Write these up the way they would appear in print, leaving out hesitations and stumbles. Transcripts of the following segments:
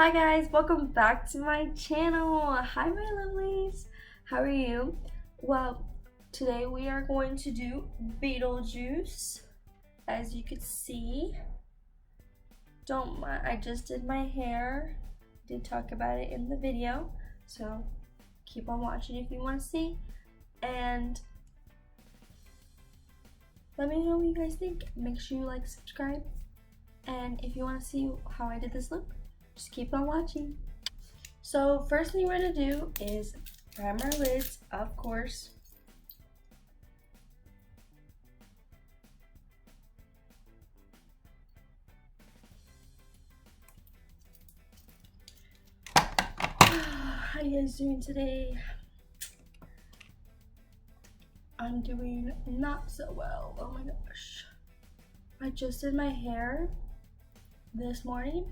Hi guys, welcome back to my channel. Hi my lovelies, how are you? Well, today we are going to do Beetlejuice. As you can see, don't mind, I just did my hair. Did talk about it in the video, so keep on watching if you want to see. And let me know what you guys think. Make sure you like, subscribe, and if you want to see how I did this look, just keep on watching. So first thing we're gonna do is prime our lids, of course. How you guys doing today? I'm doing not so well. Oh my gosh. I just did my hair this morning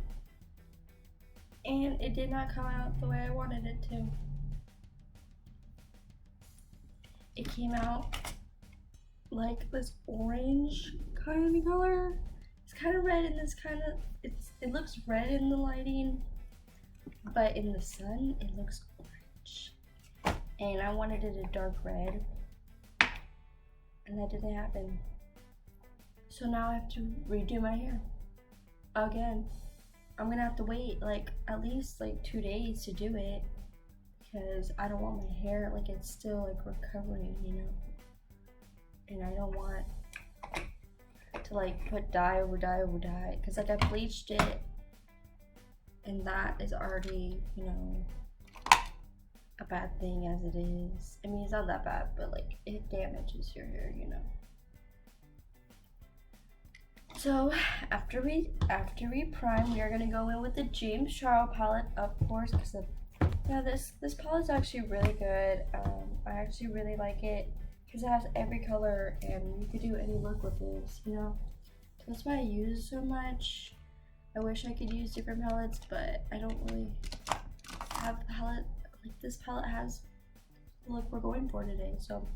and it did not come out the way I wanted it to. It came out like this orange kind of color. It's kind of red in this kind of, it looks red in the lighting, but in the sun it looks orange. And I wanted it a dark red, and that didn't happen. So now I have to redo my hair again. I'm gonna have to wait like at least like 2 days to do it because I don't want my hair like it's still like recovering, you know. And I don't want to like put dye over dye over dye because like I bleached it and that is already, you know, a bad thing as it is. I mean, it's not that bad, but like it damages your hair, you know. So after we prime, we are gonna go in with the James Charles palette, of course, because this palette is actually really good. I actually really like it because it has every color and you could do any look with this, you know. So that's why I use it so much. I wish I could use different palettes, but I don't really have a palette like this palette has the look we're going for today. So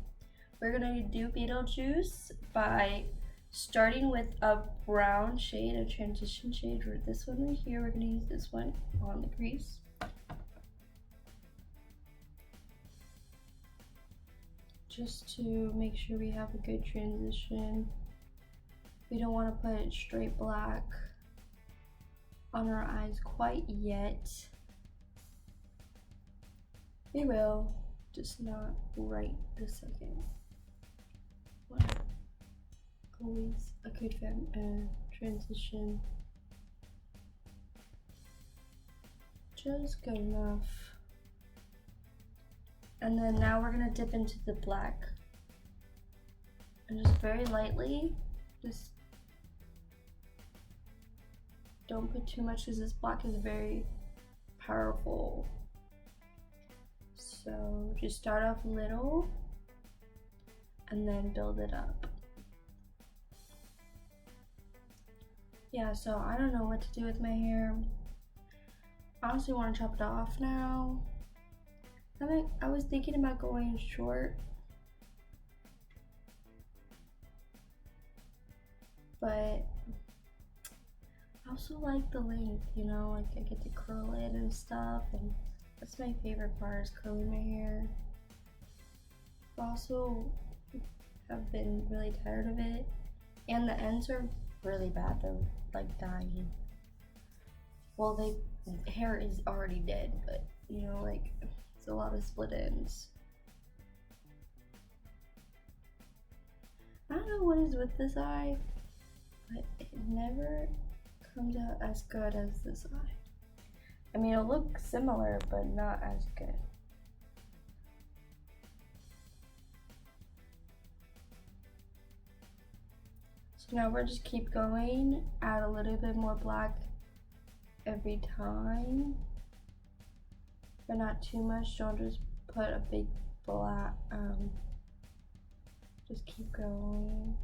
we're gonna do Beetlejuice by starting with a brown shade, a transition shade, or this one right here. We're gonna use this one on the crease. Just to make sure we have a good transition. We don't want to put straight black on our eyes quite yet. We will, just not right this second. Always a good transition. Just good enough. And then now we're gonna dip into the black. And just very lightly, just don't put too much because this black is very powerful. So just start off little and then build it up. Yeah, so I don't know what to do with my hair. I honestly want to chop it off now. I was thinking about going short, but I also like the length, you know, like I get to curl it and stuff, and that's my favorite part, is curling my hair. I also have been really tired of it, and the ends are really bad. They're like dying. Well, the hair is already dead, but you know, like it's a lot of split ends. I don't know what is with this eye, but it never comes out as good as this eye. I mean, it'll look similar, but not as good. So now we're just keep going, add a little bit more black every time, but not too much. Don't just put a big black, just keep going.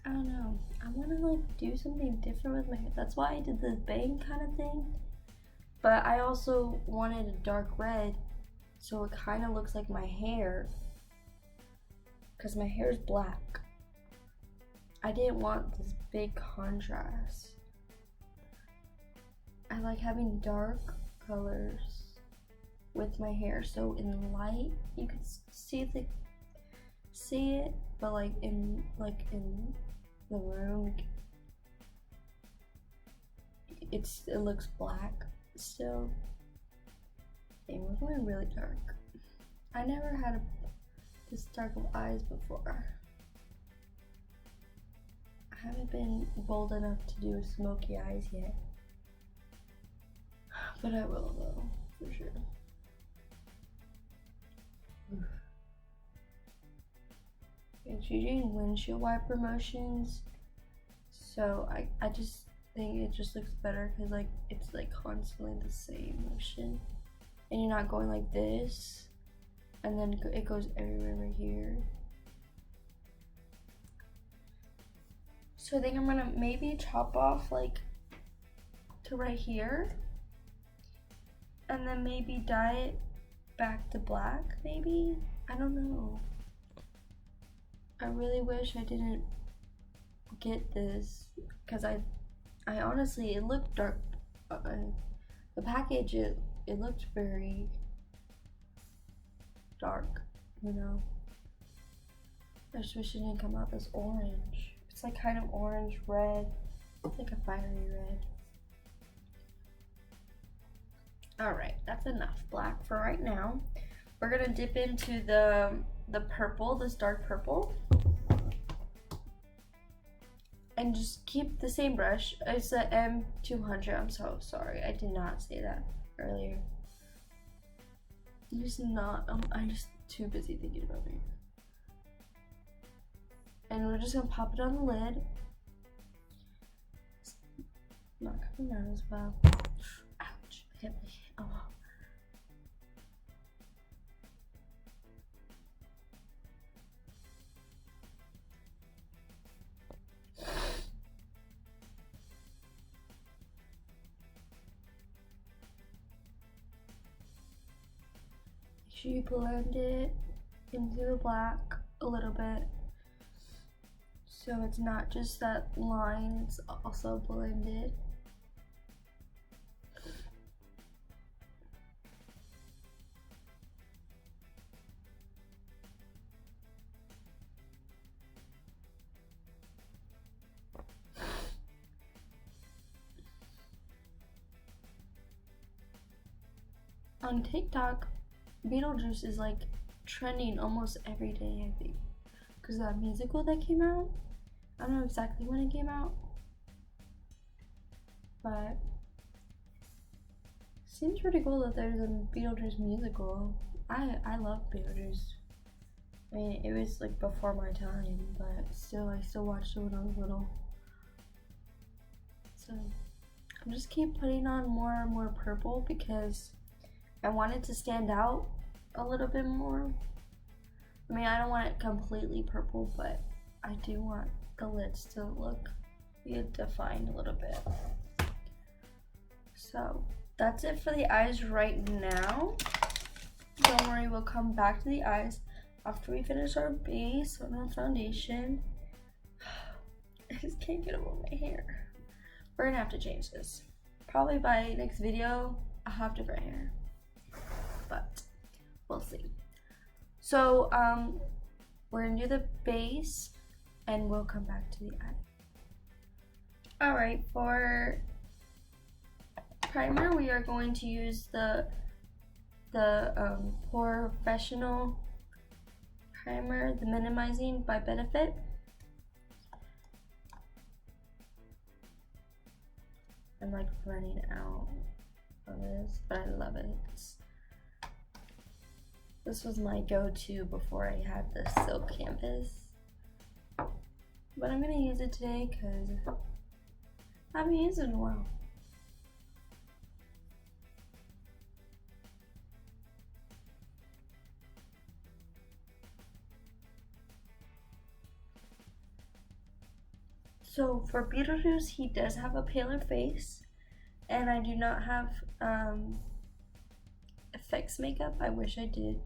I don't know, I want to like do something different with my hair. That's why I did this bang kind of thing, but I also wanted a dark red so it kind of looks like my hair, because my hair is black. I didn't want this big contrast. I like having dark colors with my hair, so in the light you could see it, but like in the room, it looks black still. And we're going really dark. I never had this dark of eyes before. I haven't been bold enough to do smoky eyes yet, but I will though, for sure. It's using windshield wiper motions, so I just think it just looks better because like it's like constantly the same motion, and you're not going like this and then it goes everywhere right here. So I think I'm gonna maybe chop off like to right here and then maybe dye it back to black, maybe? I don't know. I really wish I didn't get this because I honestly, it looked dark. The package, it looked very dark, you know. I just wish it didn't come out this orange. It's like kind of orange red. It's like a fiery red. Alright, that's enough black for right now. We're gonna dip into the purple, this dark purple. And just keep the same brush. It's the M200. I'm so sorry. I did not say that earlier. I'm just too busy thinking about it. And we're just gonna pop it on the lid. It's not coming out as well. Ouch. Hit me. Oh. Make sure you blend it into the black a little bit, so it's not just that line, it's also blended. On TikTok, Beetlejuice is like trending almost every day, I think, because that musical that came out. I don't know exactly when it came out, but it seems pretty cool that there's a Beetlejuice musical. I love Beetlejuice. I mean, it was like before my time, but still, I still watched it when I was little. So I'm just keep putting on more and more purple because I want it to stand out a little bit more. I mean, I don't want it completely purple, but I do want the lids to be defined a little bit. So that's it for the eyes right now. Don't worry, we'll come back to the eyes after we finish our base on our foundation. I just can't get over my hair. We're gonna have to change this. Probably by next video, I'll have different hair, but we'll see. So we're gonna do the base and we'll come back to the eye. All right, for primer, we are going to use the Professional primer, the Minimizing by Benefit. I'm like running out of this, but I love it. This was my go-to before I had the silk canvas. But I'm gonna use it today because I haven't used it in a while. So for Beetlejuice, he does have a paler face, and I do not have effects makeup. I wish I did,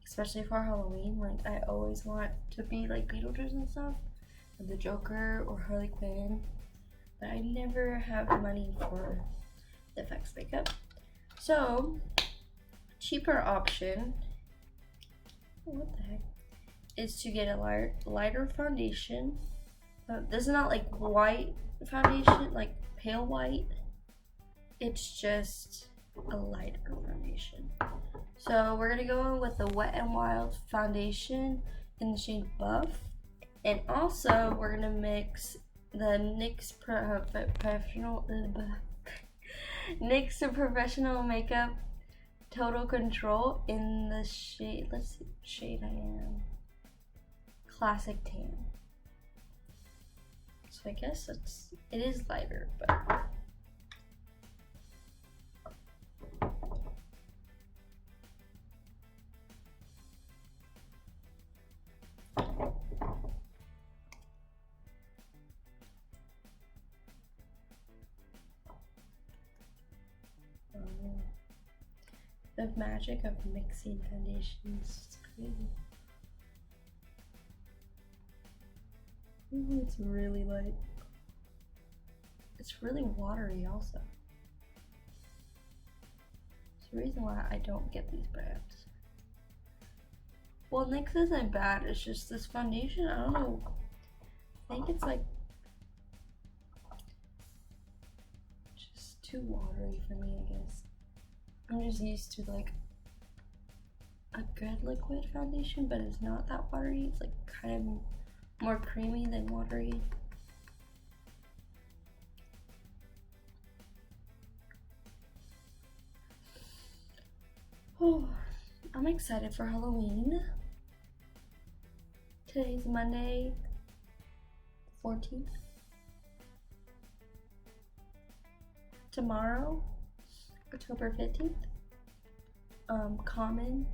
especially for Halloween. Like, I always want to be like Beetlejuice and stuff, or the Joker or Harley Quinn, but I never have money for the effects makeup. So, cheaper option, what the heck, is to get a lighter foundation. This is not like white foundation, like pale white. It's just a lighter foundation. So we're gonna go in with the Wet n Wild foundation in the shade Buff, and also we're gonna mix the NYX Professional Makeup Total Control in the shade, let's see what shade I am, Classic Tan. So I guess it is lighter, but the magic of mixing foundations is crazy. Ooh, it's really light. It's really watery also. It's the reason why I don't get these brands. Well, NYX isn't bad, it's just this foundation, I don't know. I think it's like just too watery for me, I guess. I'm just used to like a good liquid foundation, but it's not that watery. It's like kind of more creamy than watery. Oh, I'm excited for Halloween. Today's Monday, 14th. Tomorrow, October 15th, Common,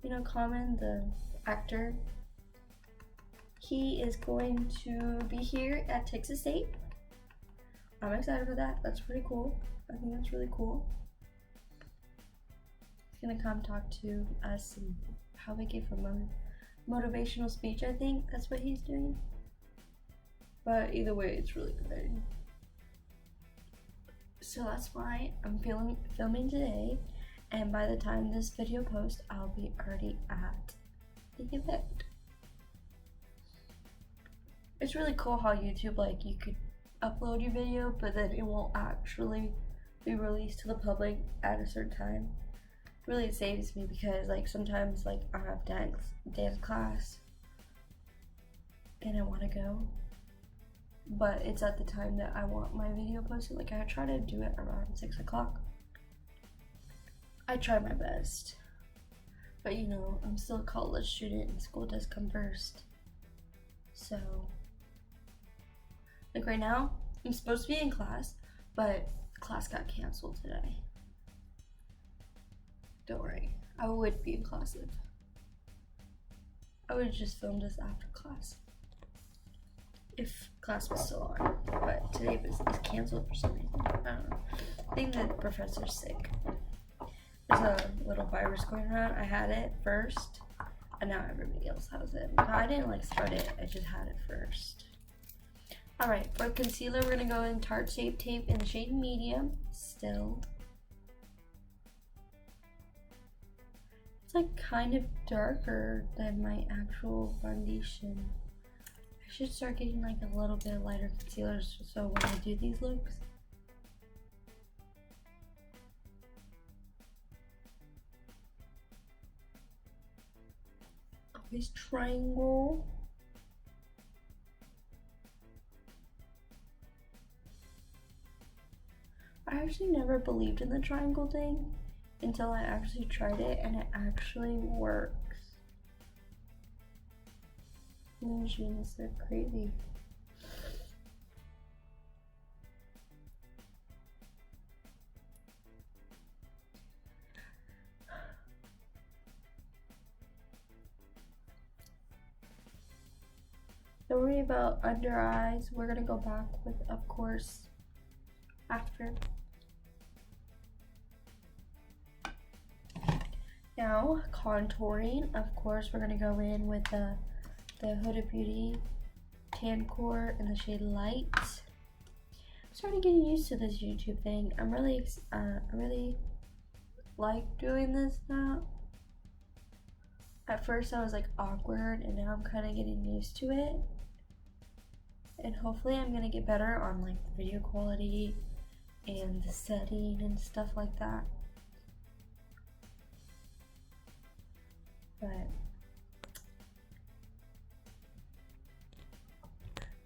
you know Common, the actor, he is going to be here at Texas State. I'm excited for that. That's pretty cool. I think that's really cool. He's gonna come talk to us and probably give a motivational speech. I think that's what he's doing. But either way, it's really good. So that's why I'm filming today, and by the time this video posts, I'll be already at the event. It's really cool how YouTube, like, you could upload your video, but then it won't actually be released to the public at a certain time. It really saves me because, like, sometimes, like, I have dance class and I want to go, but it's at the time that I want my video posted. Like, I try to do it around 6 o'clock. I try my best, but you know, I'm still a college student and school does come first. So, like right now, I'm supposed to be in class, but class got canceled today. Don't worry, I would be in class if I would just film this after class if class was still on, but today is canceled for some reason. I don't know. I think the professor's sick. There's a little virus going around. I had it first, and now everybody else has it. But I didn't like start it, I just had it first. Alright, for concealer, we're gonna go in Tarte Shape Tape in the shade medium still. It's like kind of darker than my actual foundation. I should start getting like a little bit lighter concealers so when I do these looks. Always triangle. I actually never believed in the triangle thing until I actually tried it, and it actually works. The machines are crazy. Don't worry about under eyes. We're gonna go back with, of course, after. now contouring. Of course, we're gonna go in with the Huda Beauty Tan Core in the shade Light. I'm starting getting used to this YouTube thing. I really like doing this now. At first I was like awkward, and now I'm kind of getting used to it. And hopefully I'm gonna get better on like the video quality and the setting and stuff like that. But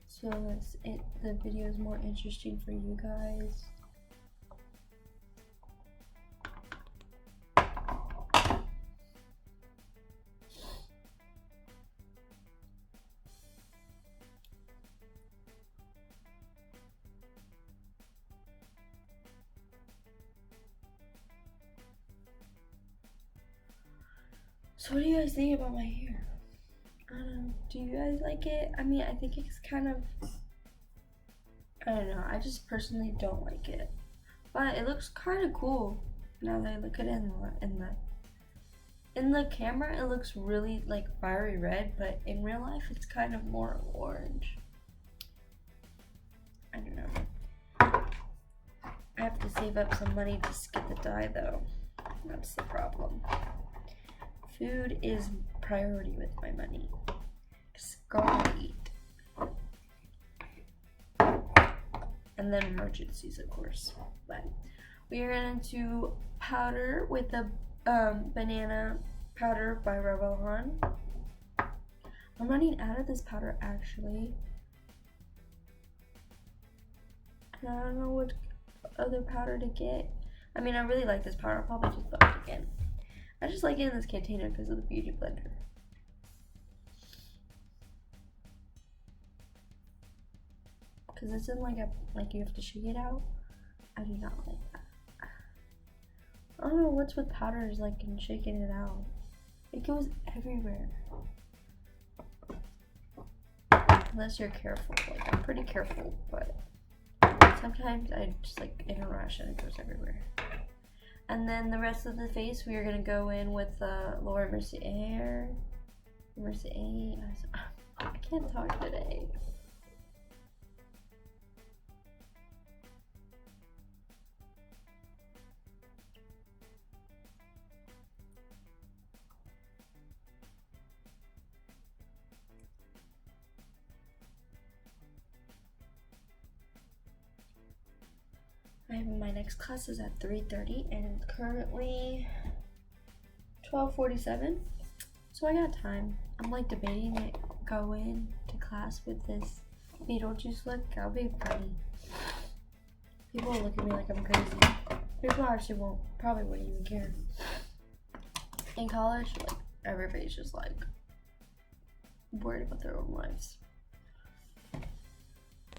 so the video is more interesting for you guys. So what do you guys think about my hair? I don't know. Do you guys like it? I mean, I think it's kind of, I don't know. I just personally don't like it, but it looks kind of cool now that I look at it in the camera. It looks really like fiery red, but in real life, it's kind of more orange. I don't know. I have to save up some money to get the dye though. That's the problem. Food is priority with my money. Just gotta eat. And then emergencies, of course. But we are going to powder with the banana powder by Revlon. I'm running out of this powder actually. And I don't know what other powder to get. I mean, I really like this powder. I'll probably just buy it again. I just like it in this container because of the beauty blender. Because it's in like you have to shake it out. I do not like that. I don't know what's with powders like and shaking it out. It goes everywhere. Unless you're careful. Like I'm pretty careful, but sometimes I just like in a rush and it goes everywhere. And then the rest of the face, we are going to go in with Laura Mercier. I can't talk today. My next class is at 3:30 and currently 12:47. So I got time. I'm like debating it, go in to class with this Beetlejuice look. That'll be funny. People will look at me like I'm crazy. People actually probably won't even care. In college, like everybody's just like worried about their own lives.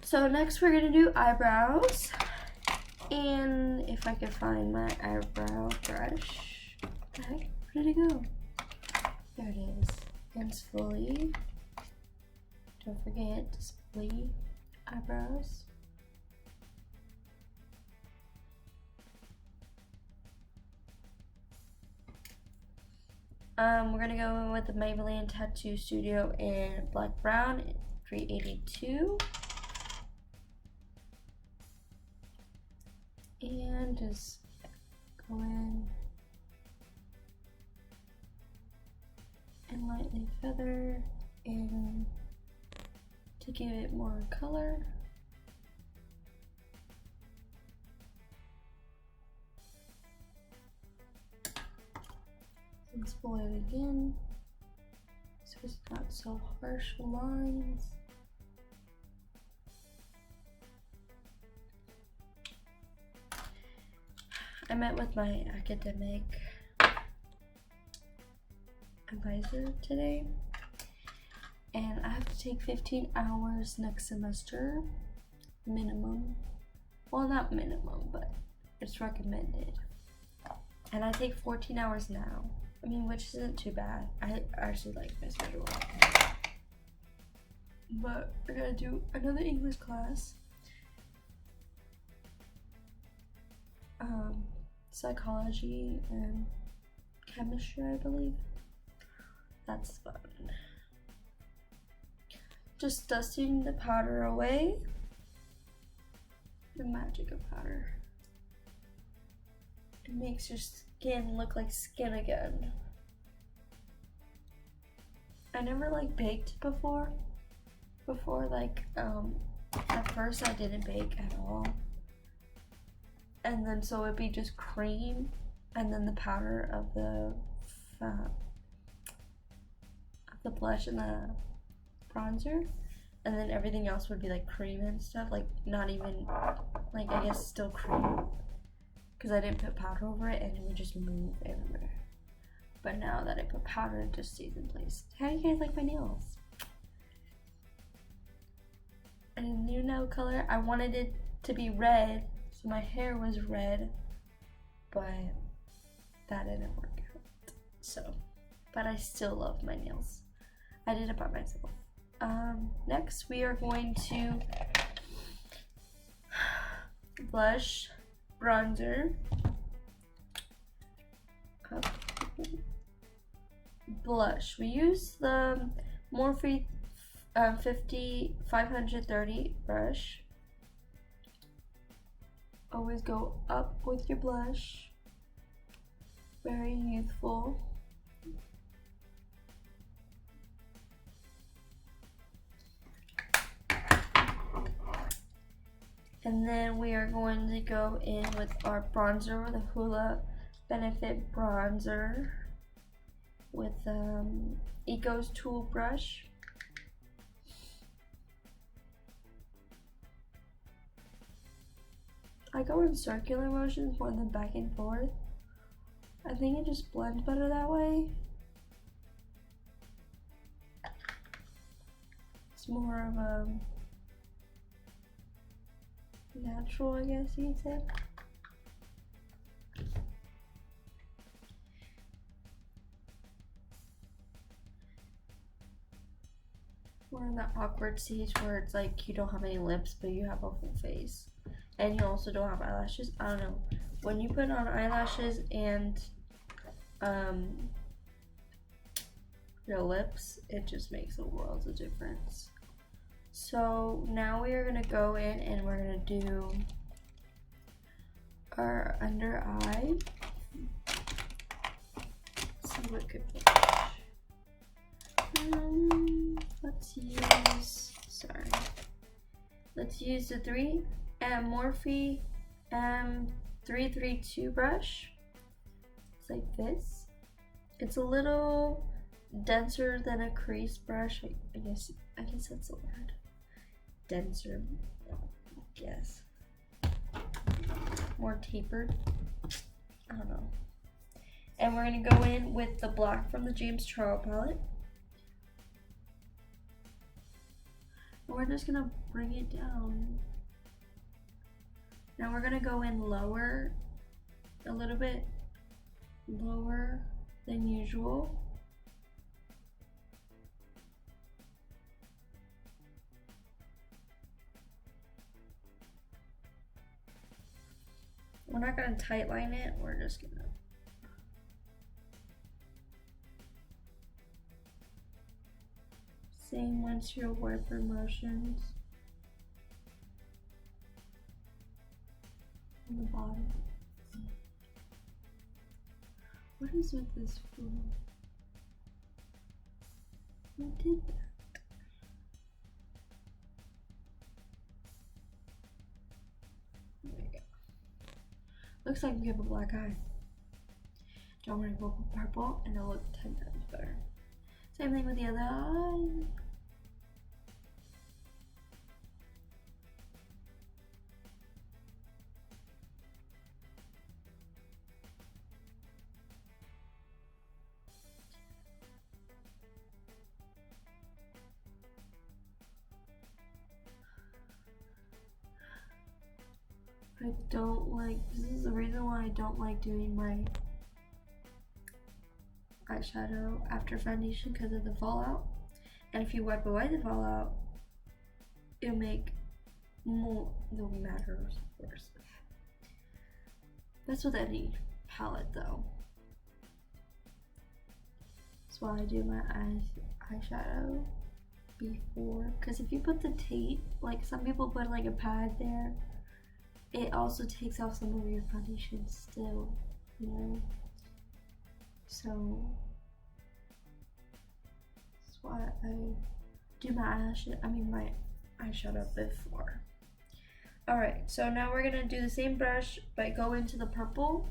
So next we're gonna do eyebrows. And if I could find my eyebrow brush, what the heck? Where did it go? There it is. And spoolie. Don't forget to spoolie eyebrows. We're gonna go in with the Maybelline Tattoo Studio in Black Brown 382. And just go in and lightly feather in to give it more color. And spoil it again so it's not so harsh lines. I met with my academic advisor today, and I have to take 15 hours next semester, minimum. Well, not minimum, but it's recommended. And I take 14 hours now. I mean, which isn't too bad. I actually like my schedule. But I gotta do another English class. Psychology and chemistry, I believe. That's fun. Just dusting the powder away. The magic of powder. It makes your skin look like skin again. I never like baked before. At first I didn't bake at all. And then so it'd be just cream and then the powder of the blush and the bronzer, and then everything else would be like cream and stuff, like not even, like I guess still cream, because I didn't put powder over it and it would just move everywhere. But now that I put powder, it just stays in place. How do you guys like my nails? And a new nail color, I wanted it to be red, so my hair was red, but that didn't work out. So, but I still love my nails. I did it by myself. Next we are going to blush, bronzer, blush. We use the Morphe 530 brush. Always go up with your blush. Very youthful. And then we are going to go in with our bronzer, the Hoola Benefit bronzer with Eco's tool brush. I go in circular motions more than back and forth. I think it just blends better that way. It's more of a natural, I guess you'd say. We're in that awkward stage where it's like you don't have any lips, but you have a full face. And you also don't have eyelashes. I don't know. When you put on eyelashes and your lips, it just makes a world of difference. So now we are gonna go in and we're gonna do our under eye. Let's see what good blush. Let's use the Morphe 332 brush. It's like this. It's a little denser than a crease brush. I guess that's the word. Denser, I guess. More tapered. I don't know. And we're gonna go in with the black from the James Charles palette. And we're just gonna bring it down. Now we're gonna go in lower, a little bit lower than usual. We're not gonna tight line it, we're just gonna same once your wiper motions on the bottom. What is with this food? Who did that? There we go. Looks like we have a black eye. Don't worry, we'll go purple and it'll look 10 times better. Same thing with the other eye. I don't like, this is the reason why I don't like doing my eyeshadow after foundation, because of the fallout. And if you wipe away the fallout, it'll make the matters worse. That's with any palette though. That's why I do my eyeshadow before. Because if you put the tape, like some people put like a pad there, it also takes off some of your foundation still, you know? So that's why I do my eyeshadow before. Alright, so now we're gonna do the same brush, but go into the purple.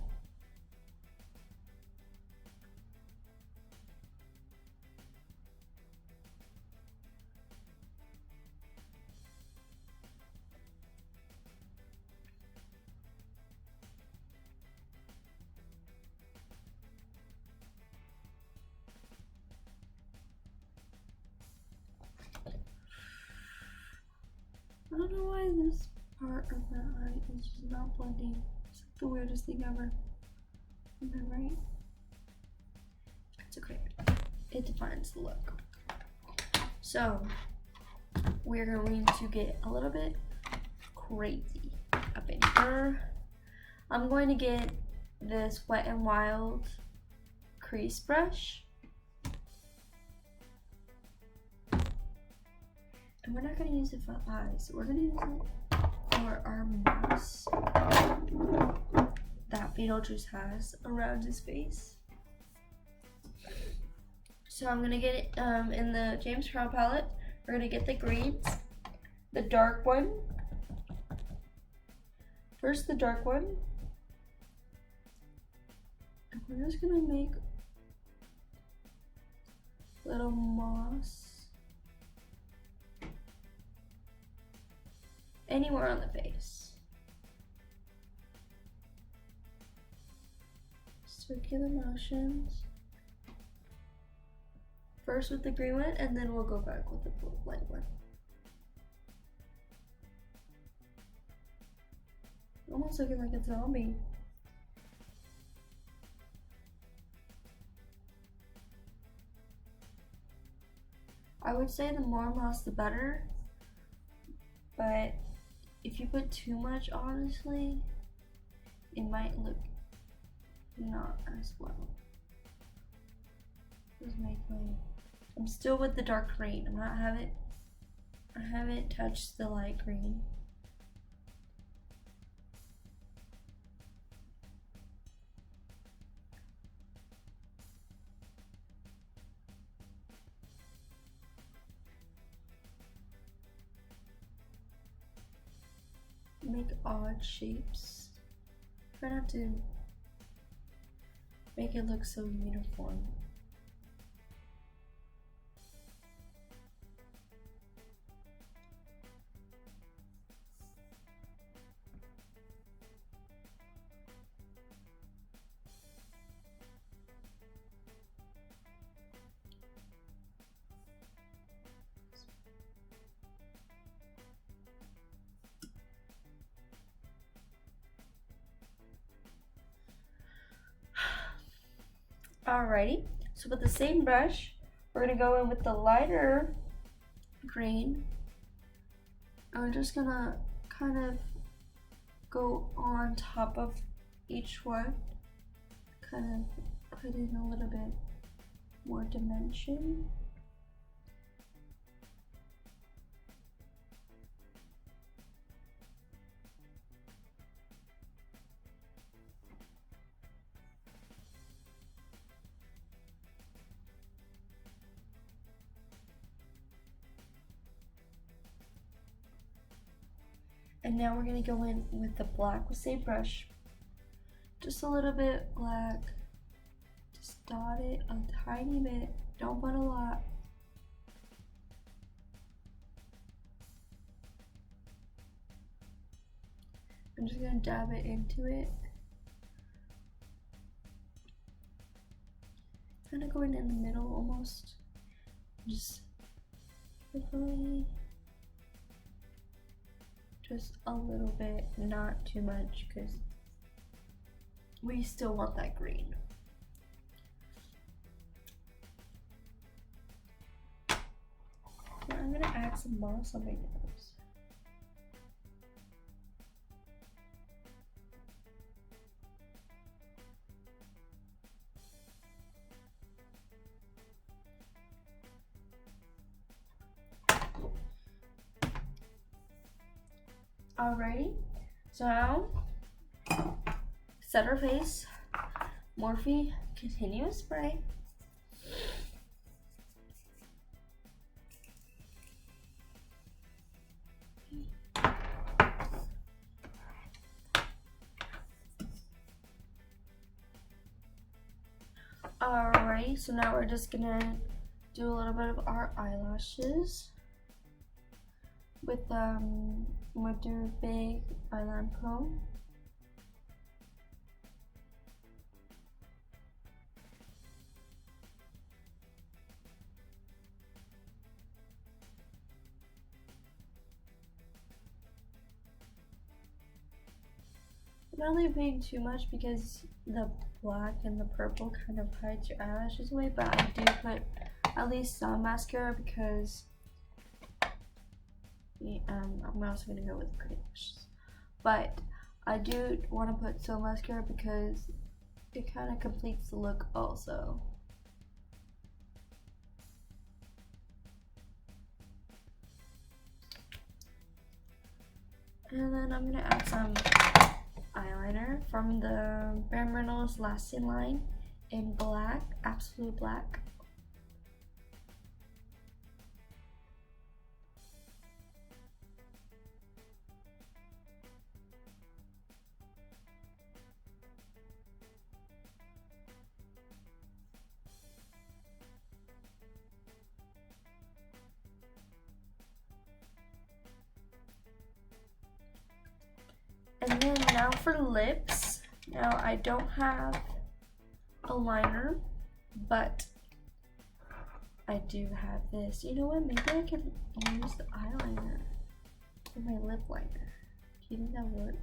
I don't know why this part of the eye is just not blending. It's like the weirdest thing ever. Am I right? It's okay. It defines the look. So we're going to get a little bit crazy up in here. I'm going to get this Wet n Wild crease brush. And we're not going to use it for eyes. We're going to use it for our mouse that Beetlejuice has around his face. So I'm going to get it in the James Crown palette. We're going to get the greens, the dark one. First the dark one. And we're just going to make little moss anywhere on the face. Circular motions. First with the green one, and then we'll go back with the light one. Almost looking like a zombie. I would say the more moss the better, but if you put too much, honestly, it might look not as well. I'm still with the dark green. I haven't touched the light green. Make odd shapes. Try not to make it look so uniform. Alrighty, so with the same brush, we're gonna go in with the lighter green. And we're just gonna kind of go on top of each one, kind of put in a little bit more dimension. And now we're gonna go in with the black with same brush. Just a little bit black. Just dot it a tiny bit. Don't put a lot. I'm just gonna dab it into it. Kind of going in the middle almost. Just carefully. Just a little bit, not too much, because we still want that green. Now I'm gonna add some moss on my nose. Alrighty, so now set our face, Morphe Continuous Spray. Alright, so now we're just gonna do a little bit of our eyelashes with their big eyeliner comb. Not really being too much because the black and the purple kind of hides your eyelashes away, but I do put at least some mascara because I'm also gonna go with pretty lashes. But I do want to put some mascara because it kind of completes the look also. And then I'm gonna add some eyeliner from the Bare Minerals Lasting line in black, absolute black. And then now for lips. Now I don't have a liner, but I do have this. You know what? Maybe I can use the eyeliner for my lip liner. Do you think that would work?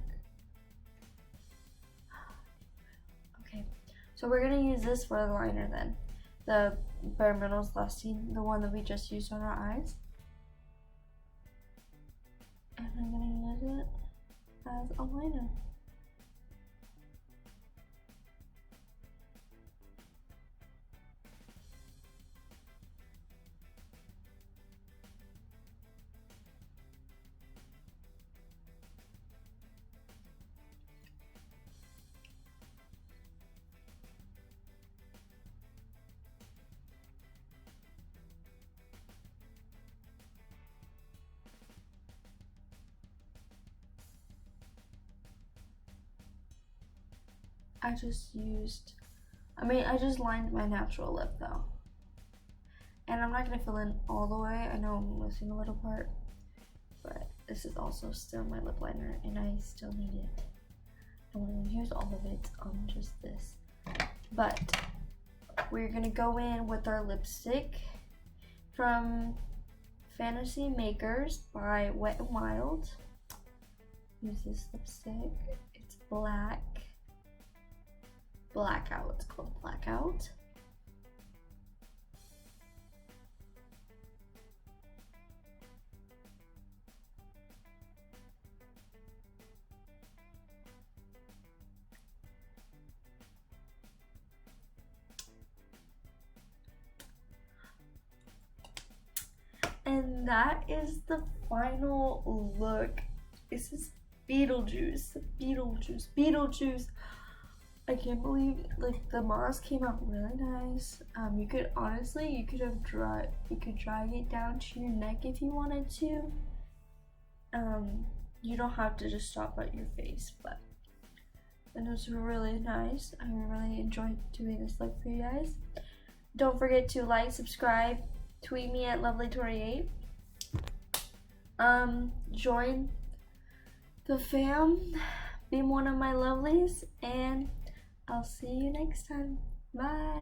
Okay, so we're gonna use this for the liner then. The Bare Minerals Lasting, the one that we just used on our eyes. And I'm gonna use it as a liner. I just lined my natural lip though. And I'm not gonna fill in all the way. I know I'm missing a little part, but this is also still my lip liner and I still need it. I want to use all of it on just this. But we're gonna go in with our lipstick from Fantasy Makers by Wet n Wild. Use this lipstick. It's black. Blackout. It's called Blackout. And that is the final look. This is Beetlejuice. Beetlejuice. I can't believe like the mask came out really nice. You could drag it down to your neck if you wanted to. You don't have to just stop at your face, but it was really nice. I really enjoyed doing this look for you guys. Don't forget to like, subscribe, tweet me at lovelytori8. Join the fam, be one of my lovelies, and I'll see you next time. Bye.